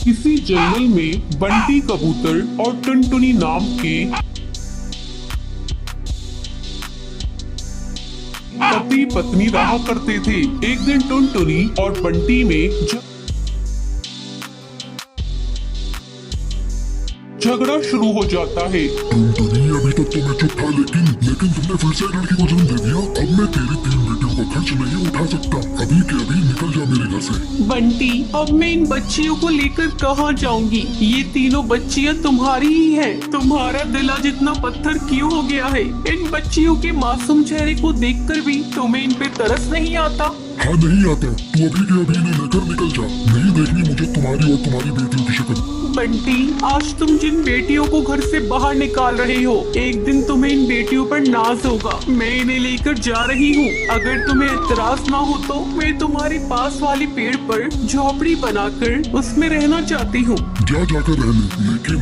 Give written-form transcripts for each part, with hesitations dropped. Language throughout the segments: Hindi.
किसी जंगल में बंटी कबूतर और टुनटुनी नाम के पति पत्नी रहा करते थे। एक दिन टुनटुनी और बंटी में झगड़ा शुरू हो जाता है। टुनटुनी, अभी तक तो मैं चुप था, लेकिन तुमने फिर से एक लड़की को जन्म दे दिया। अब मैं तेरी 3 बेटियों का खर्च नहीं उठा सकता। अभी के अभी निकल जा मेरे घर से। बंटी, अब मैं इन बच्चियों को लेकर कहाँ जाऊंगी? ये तीनों बच्चियाँ तुम्हारी ही हैं। तुम्हारा दिला जितना पत्थर क्यों हो गया है? इन बच्चियों के मासूम चेहरे को देखकर भी तुम्हें इन पे तरस नहीं आता? हाँ, नहीं आता। तू अभी के अभी इन्हें लेकर निकल जा। नहीं देखनी मुझे तुम्हारी और तुम्हारी बेटियों की शक्ल। बंटी, आज तुम जिन बेटियों को घर से बाहर निकाल रहे हो, एक दिन तुम्हें इन बेटियों पर नाज होगा। मैं इन्हें लेकर जा रही हूँ। अगर तुम्हें एतराज ना हो तो मैं तुम्हारे पास वाले पेड़ पर झोपड़ी बनाकर उसमें रहना चाहती हूँ। जाकर रह ले, लेकिन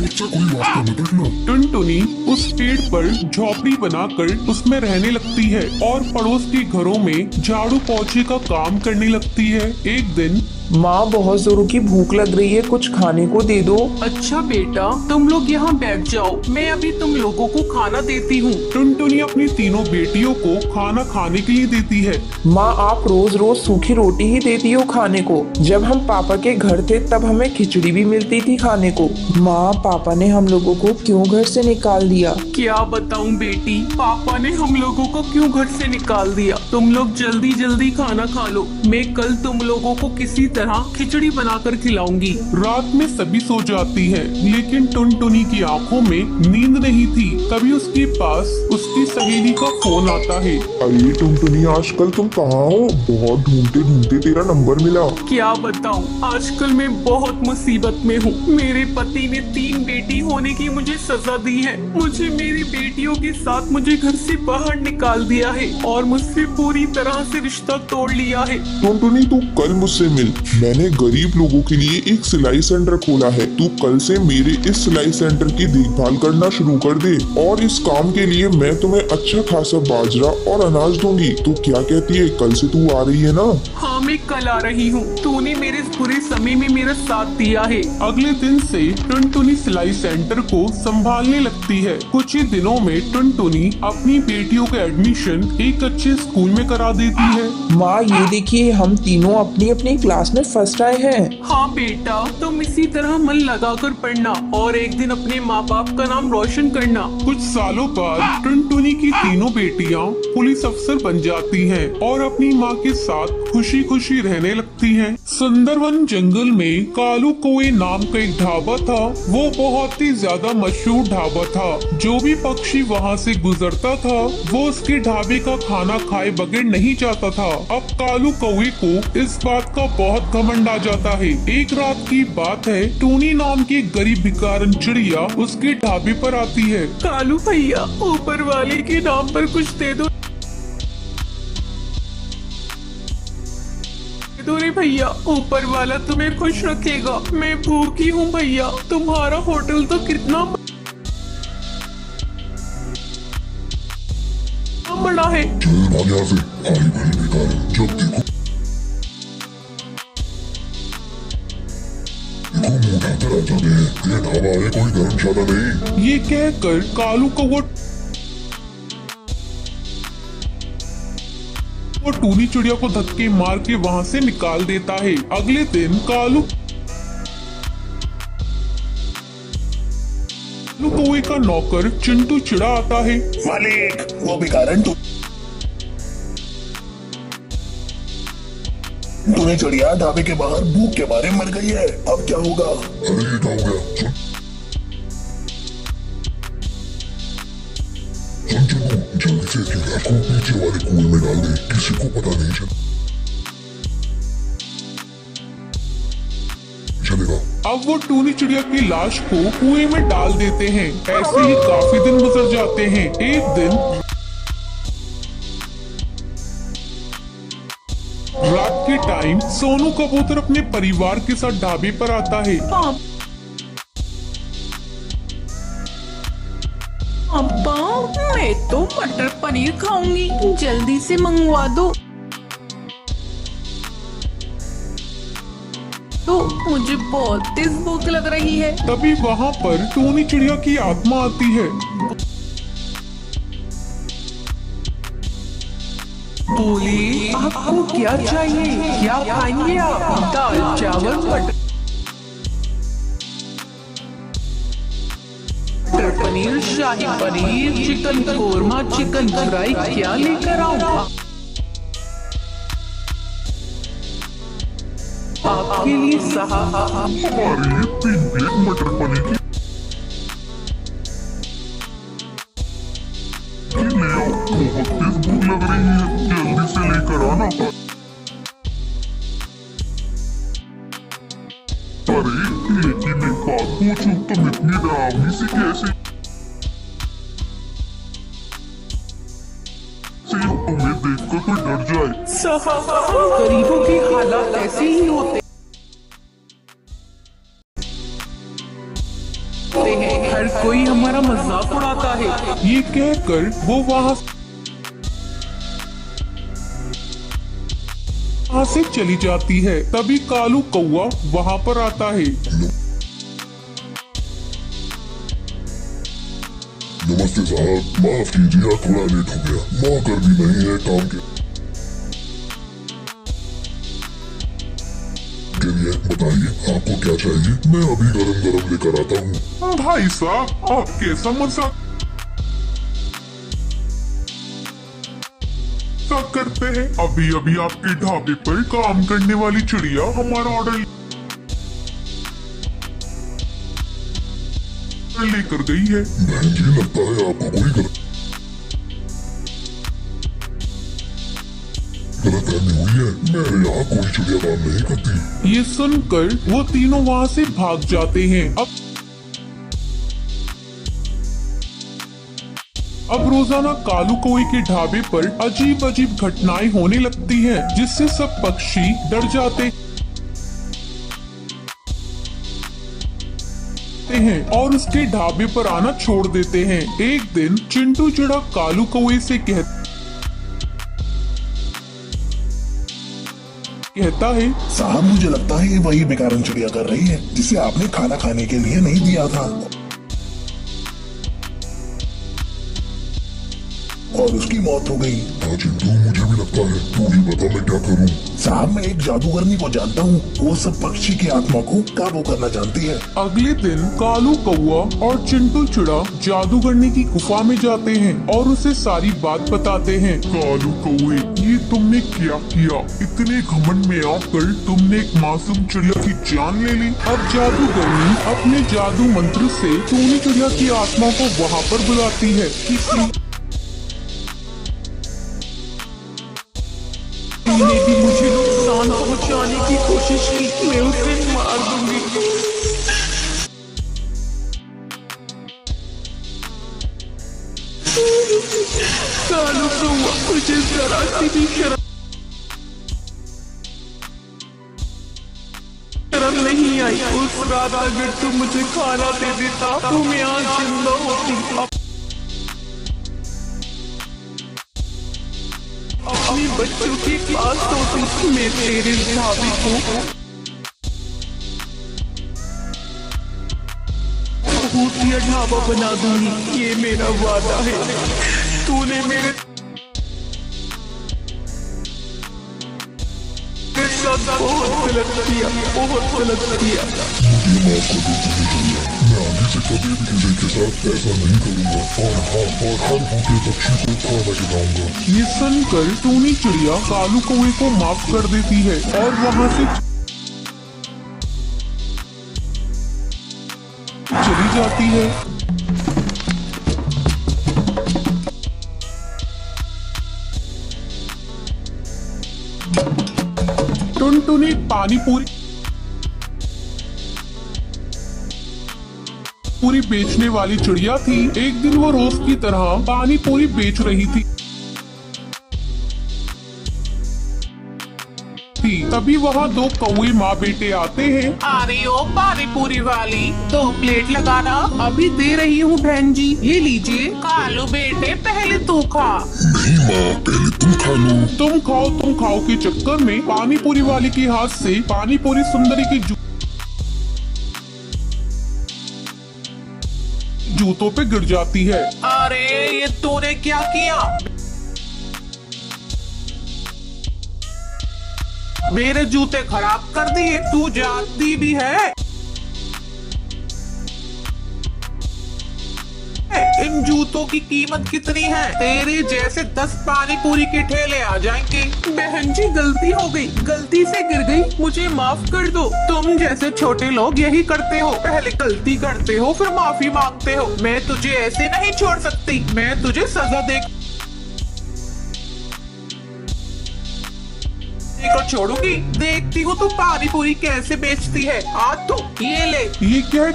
मुझसे कोई वास्ता मत रखना। टुनटुनी उस पेड़ पर झोपड़ी बनाकर उसमें रहने लगती है और पड़ोस के घरों में झाड़ू पोछे का काम करने लगती है। एक दिन, माँ, बहुत जोरों की भूख लग रही है, कुछ खाने को दे दो। अच्छा बेटा, तुम लोग यहाँ बैठ जाओ, मैं अभी तुम लोगों को खाना देती हूँ। टुनटुनी अपनी तीनों बेटियों को खाना खाने के लिए देती है। माँ, आप रोज रोज सूखी रोटी ही देती हो खाने को। जब हम पापा के घर थे तब हमें खिचड़ी भी मिलती थी खाने को। माँ, पापा ने हम लोगों को क्यों घर से निकाल दिया? क्या बताऊं बेटी, पापा ने हम लोगों को क्यों घर से निकाल दिया? तुम लोग जल्दी जल्दी खाना खा लो, मैं कल तुम लोगों को किसी तरह खिचड़ी बनाकर खिलाऊंगी। रात में सभी सो जाती है, लेकिन टुनटुनी की आंखों में नींद नहीं थी। तभी उसके पास उसकी सहेली का फोन आता है। अरे टुनटुनी, आजकल तुम कहाँ हो? बहुत ढूंढते ढूंढते तेरा नंबर मिला। क्या बताऊं, आजकल मैं बहुत मुसीबत में हूँ। मेरे पति ने 3 बेटी होने की मुझे सजा दी है। मुझे मेरी बेटियों के साथ मुझे घर से बाहर निकाल दिया है और मुझसे पूरी तरह से रिश्ता तोड़ लिया है। टुनटुनी, तू कल मुझसे मिल। मैंने गरीब लोगों के लिए एक सिलाई सेंटर खोला है। तू कल से मेरे इस सिलाई सेंटर की देखभाल करना शुरू कर दे और इस काम के लिए मैं तुम्हें अच्छा खासा बाजरा और अनाज दूंगी। तू क्या कहती है? कल से तू आ रही है ना? हाँ, मैं कल आ रही हूँ। तूने मेरे इस बुरे समय में मेरा साथ दिया है। अगले दिन से टुनटुनी सिलाई सेंटर को संभालने लगती है। कुछ ही दिनों में टुनटुनी अपनी बेटियों का एडमिशन एक अच्छे स्कूल में करा देती है। माँ, ये देखिए, हम तीनों अपनी अपनी क्लास में फर्स्ट आए हैं। हाँ बेटा, तुम इसी तरह मन लगाकर पढ़ना और एक दिन अपने माँ बाप का नाम रोशन करना। कुछ सालों बाद टुनटुनी की तीनों बेटियां पुलिस अफसर बन जाती हैं और अपनी माँ के साथ खुशी खुशी रहने लगती हैं। सुंदरवन जंगल में कालू कोए नाम का एक ढाबा था। वो बहुत ही ज्यादा मशहूर ढाबा था। जो भी पक्षी वहाँ से गुजरता था वो उसके ढाबे का खाना खाए बगैर नहीं जाता था। अब कालू कौवे को इस बात का बहुत घमंड आ जाता है। एक रात की बात है, टूनी नाम की एक गरीब भिखारन चिड़िया उसके ढाबे पर आती है। कालू भैया, ऊपर वाले के नाम पर कुछ दे दो रे भैया, ऊपर वाला तुम्हें खुश रखेगा। मैं भूखी हूँ भैया। तुम्हारा होटल तो कितना बड़ा है। चल भाग यहाँ से, भाई बहन बेकार। जब देखो मुंह उठाकर आ जाते हैं। ये ढाबा है, कोई धर्मशाला नहीं। ये कहकर कालू को वो टूनी चिड़िया को धक्के मार के वहाँ से निकाल देता है। अगले दिन कालू कौवे का नौकर चिंटू चिड़ा आता है। मालिक, वो भिखारन तूने चिड़िया ढाबे के बाहर भूख के मारे मर गई है। अब क्या होगा? अरे ये क्या हो गया? सुन चुनू, जल्दी से इसकी लाश को नीचे वाले कुएं में डाल दे, किसी को पता नहीं चलेगा। अब वो टूनी चिड़िया की लाश को कुएं में डाल देते हैं। ऐसे ही काफी दिन गुजर जाते हैं। एक दिन रात के टाइम सोनू कबूतर अपने परिवार के साथ ढाबे पर आता है। अब्बा, मैं तो मटर पनीर खाऊंगी, जल्दी से मंगवा दो। तो मुझे बहुत तेज भूख लग रही है। तभी वहाँ पर टोनी चिड़िया की आत्मा आती है। बोले, आपको क्या चाहिए? क्या खाएंगे आप? दाल, चावल, matar paneer, shahi paneer, chicken korma, chicken fry, क्या लेकर आऊँ? आपके लिए साहब। हमारे लिए 3 प्लेट मटर पनीर की ले आओ। बहुत तेज भूख लग रही है, जल्दी से लेकर आना। अरे लेकिन एक बात पूछूं, तुम इतनी डरावनी सी कैसे तुम्हें देखकर कोई डर जाए। साहब, गरीबों के हालात ऐसे ही होते हैं। हर कोई हमारा मजाक उड़ाता है। ये कहकर वो वहाँ से चली जाती है। तभी कालू कौआ वहाँ पर आता है। नमस्ते साहब, माफ कीजिए थोड़ा लेट हो गया। नौकर भी नहीं है काम के लिए। बताइए आपको क्या चाहिए, मैं अभी गरम गरम लेकर आता हूँ। भाई साहब, आप कैसा मजाक करते हैं? अभी अभी आपके ढाबे पर काम करने वाली चिड़िया हमारा ऑर्डर लेकर गई है। बहन जी, लगता है आपको कोई गलतफहमी हुई है। मेरे यहाँ कोई चिड़िया काम नहीं करती। ये सुनकर वो तीनों वहाँ से भाग जाते हैं। अब रोजाना कालू कौए के ढाबे पर अजीब अजीब घटनाएं होने लगती हैं, जिससे सब पक्षी डर जाते हैं और उसके ढाबे पर आना छोड़ देते हैं। एक दिन चिंटू चिड़ा कालू कौए से कहता है, साहब मुझे लगता है ये वही बेकारन चिड़िया कर रही है जिसे आपने खाना खाने के लिए नहीं दिया था, और उसकी मौत हो गई। हाँ चिंटू, मुझे भी लगता है। तू ही बता मैं क्या करूँ। साहब मैं एक जादूगरनी को जानता हूँ, वो सब पक्षी की आत्मा को काबू करना जानती है। अगले दिन कालू कौआ और चिंटू चिड़ा जादूगरनी की गुफा में जाते हैं और उसे सारी बात बताते हैं। कालू कौए, ये तुमने क्या किया? इतने घमंड में आकर तुमने एक मासूम चिड़िया की जान ले ली। अब जादूगरनी अपने जादू मंत्र से टोनी चिड़िया की आत्मा को वहाँ पर बुलाती है। ने भी मुझे नुकसान पहुंचाने की कोशिश की, मैं उसे मार दूंगी। कालू कौआ, मुझे जरा सी भी शर्म नहीं आई। उस रात अगर तू मुझे खाना दे देता तो मैं आज जिंदा होती। अपने बच्चों के पास होती, मैं तेरे ढाबे को भूतिया ढाबा बना दूंगी, ये मेरा वादा है। तूने मेरे साथ बहुत गलत किया, बहुत गलत किया। मुझे माफ कर दो चिड़िया, मैं आगे से कभी भी किसी के साथ ऐसा नहीं करूँगा, और हर भूखे पक्षी को खाना खिलाऊंगा। ये सुनकर टोनी चिड़िया कालू कौए को माफ कर देती है और वहाँ से चली जाती है। टुनटुनी पानी पूरी बेचने वाली चिड़िया थी। एक दिन वो रोज की तरह पानी पूरी बेच रही थी। थी, तभी वहाँ दो कौवे माँ बेटे आते हैं। अरे ओ पानी पूरी वाली, 2 प्लेट लगाना। अभी दे रही हूँ बहन जी, ये लीजिए। कालू बेटे पहले तू खा। नहीं माँ, पहले तुम खा लो। तुम खाओ के चक्कर में पानी पूरी वाली के हाथ से पानी पूरी सुंदरी की जूतों पे गिर जाती है। अरे ये तूने क्या किया? मेरे जूते खराब कर दिए। तू जानती भी है इन जूतों की कीमत कितनी है? तेरे जैसे 10 पानी पूरी के ठेले आ जाएंगे। बहन जी गलती हो गई, गलती से गिर गई, मुझे माफ कर दो। तुम जैसे छोटे लोग यही करते हो, पहले गलती करते हो फिर माफी मांगते हो। मैं तुझे ऐसे नहीं छोड़ सकती, मैं तुझे सजा देकर छोड़ूंगी। देखती हूँ तू पानी पूरी कैसे बेचती है। आज तू ये ले। ये क्या है?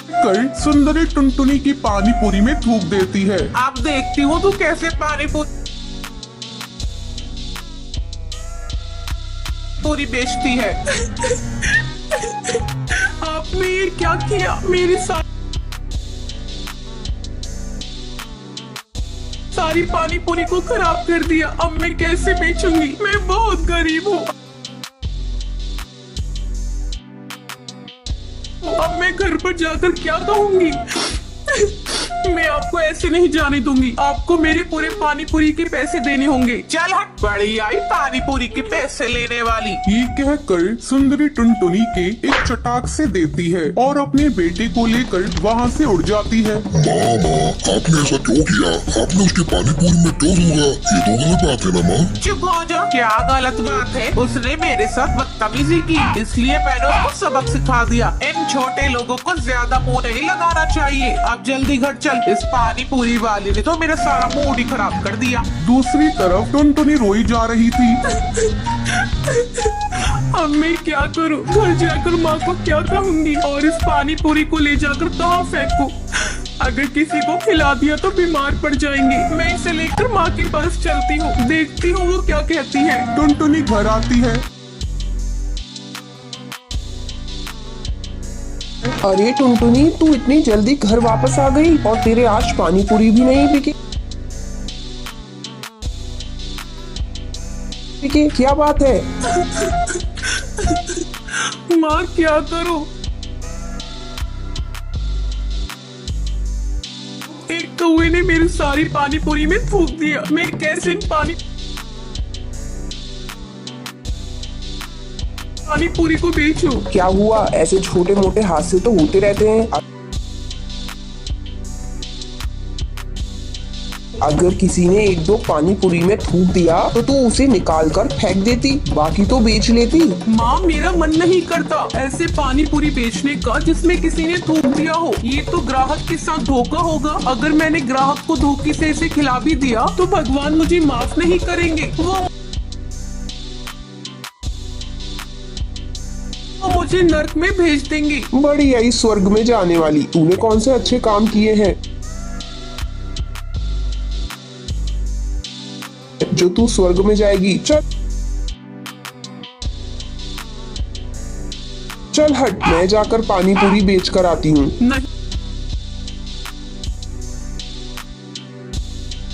कर सुंदरी टुनटुनी की पानी पूरी में थूक देती है। अब देखती हूँ तू कैसे पानी पूरी बेचती है। आपने ये क्या किया? मेरी सारी पानी पूरी को खराब कर दिया। अब मैं कैसे बेचूंगी? मैं बहुत गरीब हूँ। अब मैं घर पर जाकर क्या कहूंगी? मैं आपको ऐसे नहीं जाने दूंगी। आपको मेरे पूरे पानी पूरी के पैसे देने होंगे। चल हट, बड़ी आई पानी पूरी के पैसे लेने वाली। ये कहकर सुंदरी टुनटुनी के एक चटाक से देती है और अपने बेटे को लेकर वहाँ से उड़ जाती है। माँ, आपने ऐसा क्यों किया? आपने उसके पानी पूरी में क्यों दूंगा? ये तो गलत बात है ना माँ। चुप हो जा। क्या गलत बात है? उसने मेरे साथ बदतमीजी की, इसलिए मैंने उसको सबक सिखा दिया। इन छोटे लोगों को ज्यादा मुंह नहीं लगाना चाहिए। अब जल्दी घर चल। इस पानी पूरी वाली ने तो मेरा सारा मूड ही खराब कर दिया। दूसरी तरफ टुनटुनी रोई जा रही थी। अब मैं क्या करूं? घर जाकर माँ को क्या कहूंगी और इस पानी पूरी को ले जाकर कहाँ फेंकूं? अगर किसी को खिला दिया तो बीमार पड़ जाएंगे। मैं इसे लेकर माँ के पास चलती हूँ, देखती हूँ वो क्या कहती है। टुनटुनी घर आती है। अरे टुनटुनी, तू इतनी जल्दी घर वापस आ गई और तेरे आज पानी पूरी भी नहीं बिकी। क्या बात है? माँ क्या करूं? एक कौवे ने मेरी सारी पानी पूरी में थूक दिया। मैं कैसे इन पानी पूरी को बेचूं? क्या हुआ? ऐसे छोटे मोटे हादसे तो होते रहते हैं। अगर किसी ने 1-2 पानी पूरी में थूक दिया तो तू उसे निकाल कर फेंक देती, बाकी तो बेच लेती। माँ मेरा मन नहीं करता ऐसे पानी पूरी बेचने का जिसमें किसी ने थूक दिया हो। ये तो ग्राहक के साथ धोखा होगा। अगर मैंने ग्राहक को धोखे से इसे खिला भी दिया तो भगवान मुझे माफ नहीं करेंगे। वो मुझे नर्क में भेज देंगे। बड़ी आई स्वर्ग में जाने वाली, तूने कौन से अच्छे काम किए हैं जो तू स्वर्ग में जाएगी? चल हट, मैं जाकर पानी पूरी बेच कर आती हूँ।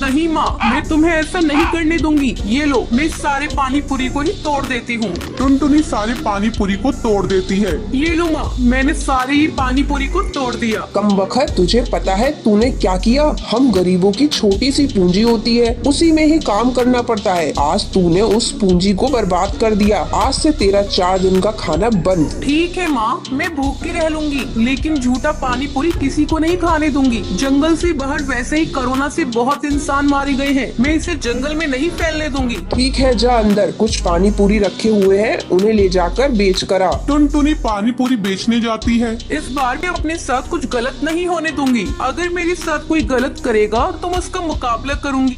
नहीं माँ, मैं तुम्हें ऐसा नहीं करने दूंगी। ये लो, मैं सारे पानी पूरी को ही तोड़ देती हूँ। टुनटुनी सारे पानी पूरी को तोड़ देती है। ये लो माँ, मैंने सारे ही पानी पूरी को तोड़ दिया। कमबख्त, तुझे पता है तूने क्या किया? हम गरीबों की छोटी सी पूंजी होती है, उसी में ही काम करना पड़ता है। आज तूने उस पूंजी को बर्बाद कर दिया। आज से तेरा 4 दिन का खाना बंद। ठीक है माँ, मैं भूखी रह लूंगी, लेकिन झूठा पानी पूरी किसी को नहीं खाने दूंगी। जंगल से बाहर वैसे ही कोरोना से बहुत इंसान मारे गए हैं, मैं इसे जंगल में नहीं फैलने दूंगी। ठीक है, जा अंदर, कुछ पानी पूरी रखे हुए हैं, उन्हें ले जाकर बेच कर आ। टुनटुनी पानी पूरी बेचने जाती है। इस बार मैं अपने साथ कुछ गलत नहीं होने दूंगी। अगर मेरे साथ कोई गलत करेगा तो मैं उसका मुकाबला करूंगी।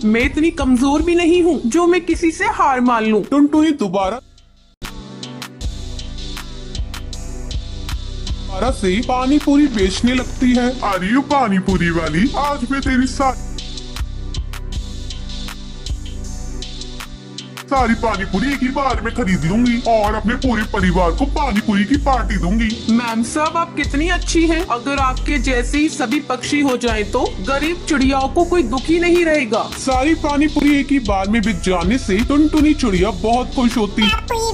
मैं इतनी कमजोर भी नहीं हूँ जो मैं किसी से हार मान लूं। टुनटुनी दोबारा दोबारा से पानी पूरी बेचने लगती है। अरे पानी पूरी वाली, आज मैं तेरी सारी पानी पूरी एक ही बार में खरीद लूंगी और अपने पूरे परिवार को पानी पूरी की पार्टी दूंगी। मैम साहब, आप कितनी अच्छी हैं। अगर आपके जैसे ही सभी पक्षी हो जाएं तो गरीब चिड़ियाओं को कोई दुखी नहीं रहेगा। सारी पानी पूरी एक ही बार में बिक जाने से टुनटुनी चिड़िया बहुत खुश होती। आपको